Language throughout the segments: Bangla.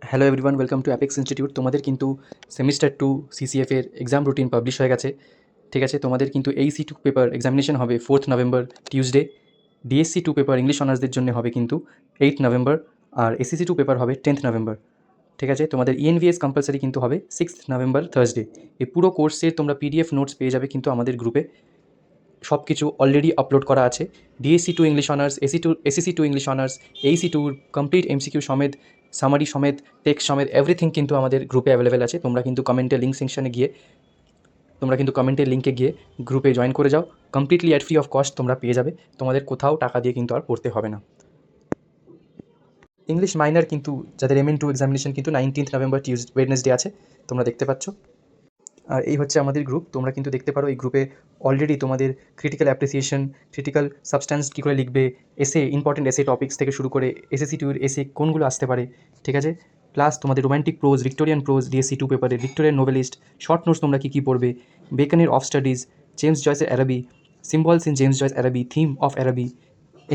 Hello everyone, welcome to apex institute. তোমাদের কিন্তু সেমিস্টার 2 সিসিএফ এর এক্সাম রুটিন পাবলিশ হয়ে গেছে। ঠিক আছে, তোমাদের কিন্তু এইসি 2 পেপার এক্সামিনেশন হবে 4th November Tuesday. DSC 2 paper English অনার্সদের জন্য হবে কিন্তু 8th নভেম্বর, আর এসএসসি 2 পেপার হবে 10th নভেম্বর। ঠিক আছে, তোমাদের ইএনভিএস কম্পালসারি কিন্তু হবে 6th নভেম্বর থার্সডে। এই পুরো কোর্সের তোমরা পিডিএফ নোটস পেয়ে যাবে কিন্তু আমাদের গ্রুপে। সব কিছু অলরেডি আপলোড করা আছে। DSC 2 English honours, SSC 2 English honours, AEC 2 complete MCQ সমেত, সামারি সমেত, টেক্সট সমেত এভরিথিং কিন্তু আমাদের গ্রুপে অ্যাভেলেবেল আছে। তোমরা কিন্তু কমেন্টের লিঙ্কে গিয়ে গ্রুপে জয়েন করে যাও। Completely at free of cost তোমরা পেয়ে যাবে। তোমাদের কোথাও টাকা দিয়ে কিন্তু আর পড়তে হবে না। ইংলিশ মাইনর কিন্তু যাদের MN2 এক্সামিনেশন কিন্তু 19th নভেম্বর ওয়েডনেসডে আছে, তোমরা দেখতে পাচ্ছ। আর এই হচ্ছে আমাদের গ্রুপ। তোমরা কিন্তু দেখতে পারো এই গ্রুপে অলরেডি তোমাদের ক্রিটিক্যাল অ্যাপ্রিসিয়েশন, ক্রিটিক্যাল সাবস্ট্যান্স কী করে লিখবে, এসে ইম্পর্টেন্ট এসে টপিক্স থেকে শুরু করে এসএসসি 2 এর এসে কোনগুলো আসতে পারে, ঠিক আছে, প্লাস তোমাদের romantic prose, Victorian prose, DSC 2 পেপারের ভিক্টোরিয়ান নোভেলিস্ট, শর্ট নোটস তোমরা কী পড়বে, বেকনের অফ স্টাডিজ, জেমস জয়েসের Araby, symbols in James Joyce Araby, theme of Araby,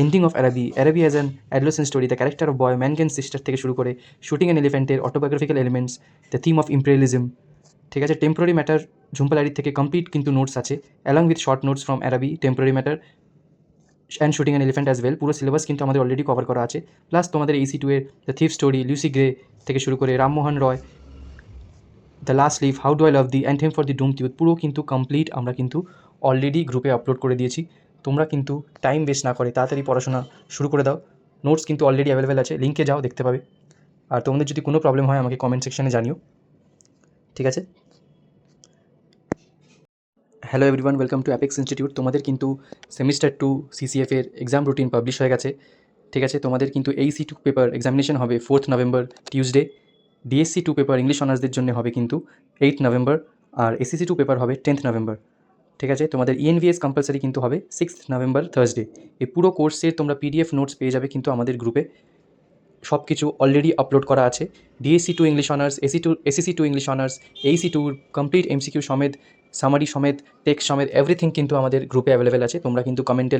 ending of Araby, Araby as an adolescent story, the character of boy, Mangan sister থেকে শুরু করে শুটিং অ্যান এলিফ্যান্টের autobiographical elements, the theme of imperialism. ঠিক আছে, টেম্পোরারি ম্যাটার ঝুম্পালারির থেকে কমপ্লিট কিন্তু নোটস আছে, along with short notes from Araby, temporary matter and shooting an elephant as well. পুরো সিলেবাস কিন্তু আমাদের অলরেডি কভার করা আছে। প্লাস তোমাদের এইসি 2 এর the thief story, Lucy Gray থেকে শুরু করে Rammohan Roy, the last leaf, how do I love thee, anthem for the doomed youth পুরো কিন্তু কমপ্লিট আমরা কিন্তু অলরেডি গ্রুপে আপলোড করে দিয়েছি। তোমরা কিন্তু টাইম ওয়েস্ট না করে তাড়াতাড়ি পড়াশোনা শুরু করে দাও। নোটস কিন্তু অলরেডি অ্যাভেলেবেল আছে, লিঙ্কে যাও, দেখতে পাবে। আর তোমাদের যদি কোনো প্রবলেম হয় আমাকে কমেন্ট সেকশনে জানিও, ঠিক আছে। Hello everyone, welcome to apex institute. তোমাদের কিন্তু সেমিস্টার 2 সিসিএফ এর এক্সাম রুটিন পাবলিশ হয়ে গেছে। ঠিক আছে, তোমাদের কিন্তু এইসি 2 পেপার এক্সামিনেশন হবে 4th November Tuesday. DSC 2 paper English অনার্সদের জন্য হবে কিন্তু 8th নভেম্বর, আর এসএসসি 2 পেপার হবে 10th নভেম্বর। ঠিক আছে, তোমাদের ইএনভিএস কম্পালসারি কিন্তু হবে 6th নভেম্বর থার্সডে। এই পুরো কোর্সের তোমরা পিডিএফ নোটস পেয়ে যাবে কিন্তু আমাদের গ্রুপে। সব কিছু অলরেডি আপলোড করা আছে। DSC 2 English honours, SSC 2 English honours, AEC 2 complete MCQ সমেত, সামারি সমেত, টেক্সট সমেত এভরিথিং কিন্তু আমাদের গ্রুপে অ্যাভেলেবেল আছে। তোমরা কিন্তু কমেন্টের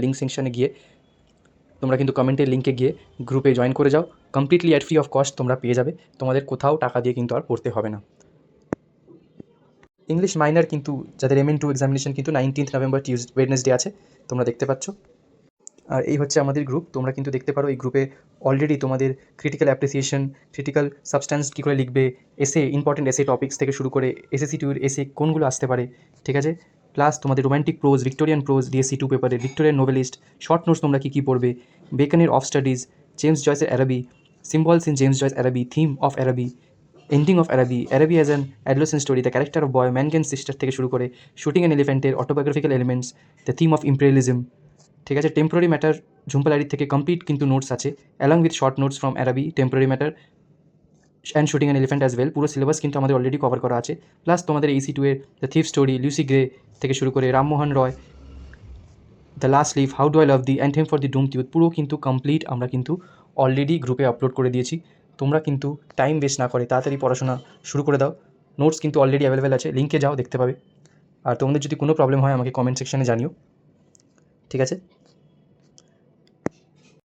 লিঙ্কে গিয়ে গ্রুপে জয়েন করে যাও। Completely at free of cost তোমরা পেয়ে যাবে। তোমাদের কোথাও টাকা দিয়ে কিন্তু আর পড়তে হবে না। ইংলিশ মাইনর কিন্তু যাদের MN2 এক্সামিনেশন কিন্তু 19th নভেম্বর ওয়েডনেসডে আছে, তোমরা দেখতে পাচ্ছ। আর এই হচ্ছে আমাদের গ্রুপ। তোমরা কিন্তু দেখতে পারো এই গ্রুপে অলরেডি তোমাদের ক্রিটিক্যাল অ্যাপ্রিসিয়েশন, ক্রিটিক্যাল সাবস্ট্যান্স কী করে লিখবে, এসে ইম্পর্টেন্ট এসে টপিক্স থেকে শুরু করে এসএসসি 2 এর এসে কোনগুলো আসতে পারে, ঠিক আছে, প্লাস তোমাদের romantic prose, Victorian prose, DSC 2 পেপারের ভিক্টোরিয়ান নোভেলিস্ট, শর্ট নোটস তোমরা কী পড়বে, বেকনের অফ স্টাডিজ, জেমস জয়েসের Araby, symbols in James Joyce Araby, theme of Araby, ending of Araby, Araby as an adolescent story, the character of boy, Mangan sister থেকে শুরু করে শুটিং অ্যান এলিফ্যান্টের autobiographical elements, the theme of imperialism. ঠিক আছে, টেম্পোরারি ম্যাটার ঝুম্পালারির থেকে কমপ্লিট কিন্তু নোটস আছে, along with short notes from Araby, temporary matter and shooting an elephant as well. পুরো সিলেবাস কিন্তু আমাদের অলরেডি কভার করা আছে। প্লাস তোমাদের এইসি 2 এর the thief story, Lucy Gray থেকে শুরু করে Rammohan Roy, the last leaf, how do I love thee, anthem for the doomed youth পুরো কিন্তু কমপ্লিট আমরা কিন্তু অলরেডি গ্রুপে আপলোড করে দিয়েছি। তোমরা কিন্তু টাইম ওয়েস্ট না করে তাড়াতাড়ি পড়াশোনা শুরু করে দাও। নোটস কিন্তু অলরেডি অ্যাভেলেবেল আছে, লিঙ্কে যাও, দেখতে পাবে। আর তোমাদের যদি কোনো প্রবলেম হয় আমাকে কমেন্ট সেকশনে জানিও, ঠিক আছে।